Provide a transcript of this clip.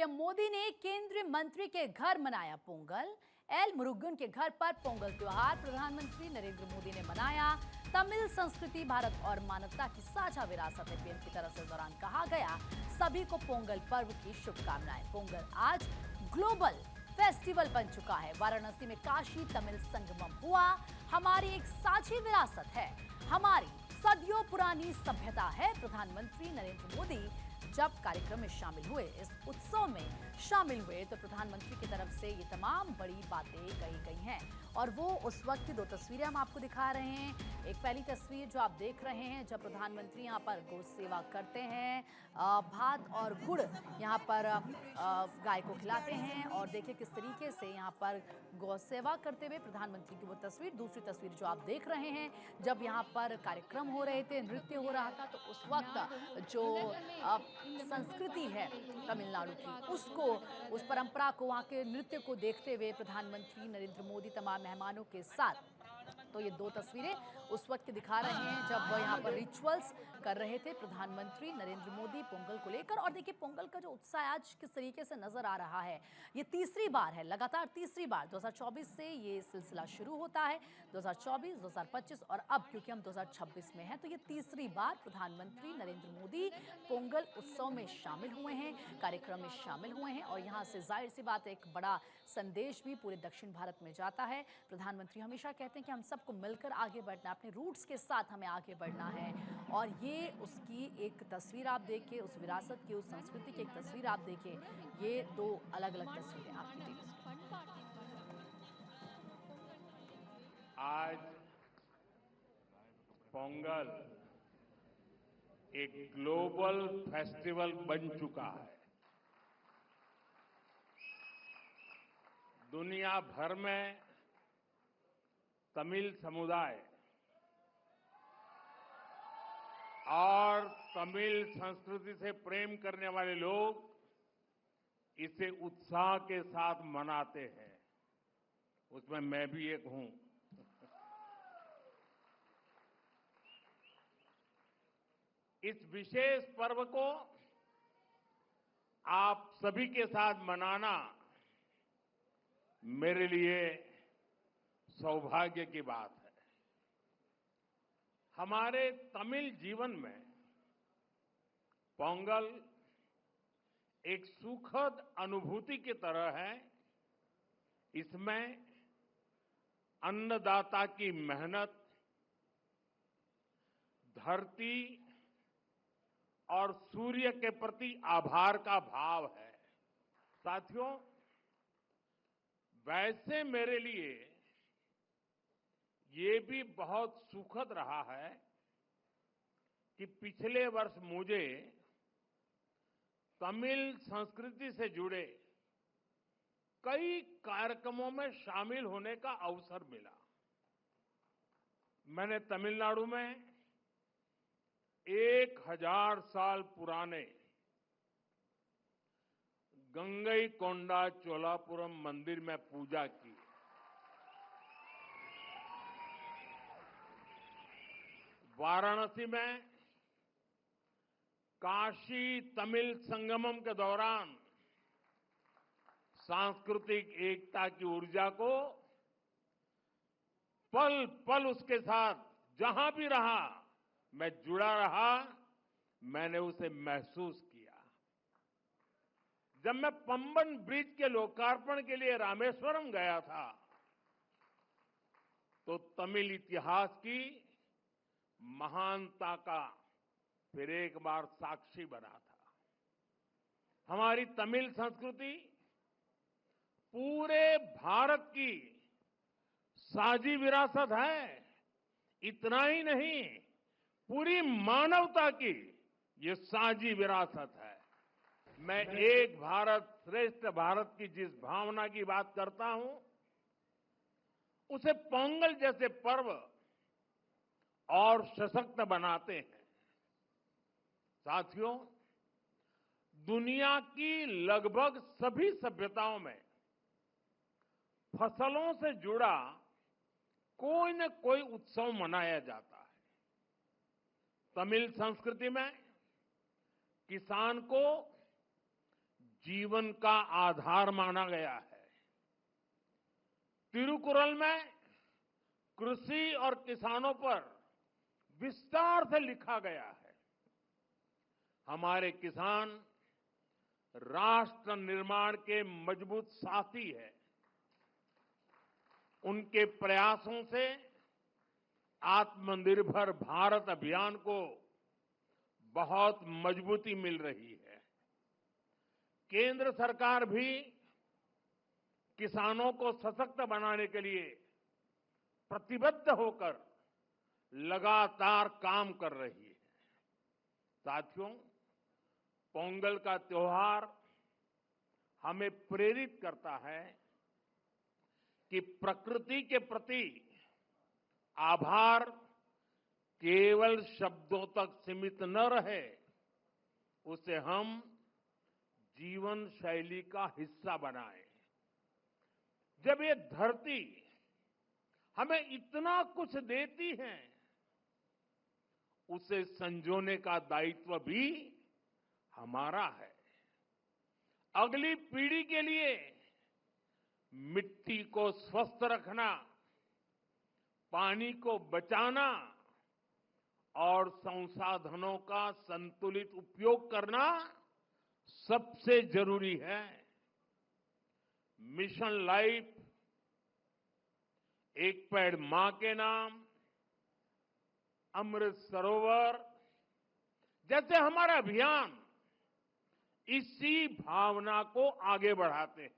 PM Modi ने केंद्रीय मंत्री के घर मनाया पोंगल। एल मुरुगन के घर पर पोंगल त्योहार प्रधानमंत्री नरेंद्र मोदी ने मनाया। तमिल संस्कृति भारत और मानवता की साझा विरासत है, पीएम की तरफ से इस दौरान कहा गया। सभी को पोंगल पर्व की शुभकामनाएं। पोंगल आज ग्लोबल फेस्टिवल बन चुका है। वाराणसी में काशी तमिल संगमम हुआ। हमारी एक साझी विरासत है, हमारी सदियों पुरानी सभ्यता है। प्रधानमंत्री नरेंद्र मोदी जब कार्यक्रम में शामिल हुए, इस उत्सव में शामिल हुए, तो प्रधानमंत्री की तरफ से ये तमाम बड़ी बातें कही गई हैं। और वो उस वक्त की दो तस्वीरें हम आपको दिखा रहे हैं। एक पहली तस्वीर जो आप देख रहे हैं, जब प्रधानमंत्री यहाँ पर गौ सेवा करते हैं, भात और गुड़ यहाँ पर गाय को खिलाते हैं। और देखिए किस तरीके से यहाँ पर गौ सेवा करते हुए प्रधानमंत्री की वो तस्वीर। दूसरी तस्वीर जो आप देख रहे हैं, जब यहाँ पर कार्यक्रम हो रहे थे, नृत्य हो रहा था, तो उस वक्त जो संस्कृति है तमिलनाडु की, उसको, उस परंपरा को, वहाँ के नृत्य को देखते हुए प्रधानमंत्री नरेंद्र मोदी तमाम मेहमानों के साथ, तो ये दो तस्वीरें उस वक्त दिखा रहे हैं जब यहाँ पर रिचुअल्स कर रहे थे प्रधानमंत्री नरेंद्र मोदी पोंगल को लेकर। और देखिए पोंगल का जो उत्साह आज किस तरीके से नजर आ रहा है। ये तीसरी बार है, लगातार तीसरी बार 2024 से ये सिलसिला शुरू होता है। 2024, 2025 और अब क्योंकि हम 2026 में हैं, तो ये तीसरी बार प्रधानमंत्री नरेंद्र मोदी पोंगल उत्सव में शामिल हुए हैं, कार्यक्रम में शामिल हुए हैं। और यहाँ से जाहिर सी बात है, एक बड़ा संदेश भी पूरे दक्षिण भारत में जाता है। प्रधानमंत्री हमेशा कहते हैं कि हम सबको मिलकर आगे बढ़ना, अपने रूट्स के साथ हमें आगे बढ़ना है। और ये उसकी एक तस्वीर आप देखिए, उस विरासत की, उस संस्कृति की एक तस्वीर आप देखिए। ये दो अलग अलग तस्वीरें आपकी टीवी में। आज पोंगल एक ग्लोबल फेस्टिवल बन चुका है। दुनिया भर में तमिल समुदाय और तमिल संस्कृति से प्रेम करने वाले लोग इसे उत्साह के साथ मनाते हैं। उसमें मैं भी एक हूं। इस विशेष पर्व को आप सभी के साथ मनाना मेरे लिए सौभाग्य की बात है। हमारे तमिल जीवन में पोंगल एक सुखद अनुभूति की तरह है। इसमें अन्नदाता की मेहनत, धरती और सूर्य के प्रति आभार का भाव है। साथियों, वैसे मेरे लिए ये भी बहुत सुखद रहा है कि पिछले वर्ष मुझे तमिल संस्कृति से जुड़े कई कार्यक्रमों में शामिल होने का अवसर मिला। मैंने तमिलनाडु में 1000 साल पुराने गंगईकोंडा चोलापुरम मंदिर में पूजा की। वाराणसी में काशी तमिल संगमम के दौरान सांस्कृतिक एकता की ऊर्जा को पल पल उसके साथ जहां भी रहा मैं जुड़ा रहा, मैंने उसे महसूस किया। जब मैं पंबन ब्रिज के लोकार्पण के लिए रामेश्वरम गया था, तो तमिल इतिहास की महानता का फिर एक बार साक्षी बना था। हमारी तमिल संस्कृति पूरे भारत की साझी विरासत है। इतना ही नहीं, पूरी मानवता की ये साझी विरासत है। मैं एक भारत श्रेष्ठ भारत की जिस भावना की बात करता हूं, उसे पोंगल जैसे पर्व और सशक्त बनाते हैं। साथियों, दुनिया की लगभग सभी सभ्यताओं में फसलों से जुड़ा कोई न कोई उत्सव मनाया जाता है। तमिल संस्कृति में किसान को जीवन का आधार माना गया है। तिरुकुरल में कृषि और किसानों पर विस्तार से लिखा गया है। हमारे किसान राष्ट्र निर्माण के मजबूत साथी है। उनके प्रयासों से आत्मनिर्भर भारत अभियान को बहुत मजबूती मिल रही है। केंद्र सरकार भी किसानों को सशक्त बनाने के लिए प्रतिबद्ध होकर लगातार काम कर रही है। साथियों, पोंगल का त्योहार हमें प्रेरित करता है कि प्रकृति के प्रति आभार केवल शब्दों तक सीमित न रहे, उसे हम जीवन शैली का हिस्सा बनाएं। जब ये धरती हमें इतना कुछ देती है, उसे संजोने का दायित्व भी हमारा है। अगली पीढ़ी के लिए मिट्टी को स्वस्थ रखना, पानी को बचाना और संसाधनों का संतुलित उपयोग करना सबसे जरूरी है। मिशन लाइफ, एक पेड़ मां के नाम, अमृत सरोवर जैसे हमारा अभियान इसी भावना को आगे बढ़ाते हैं।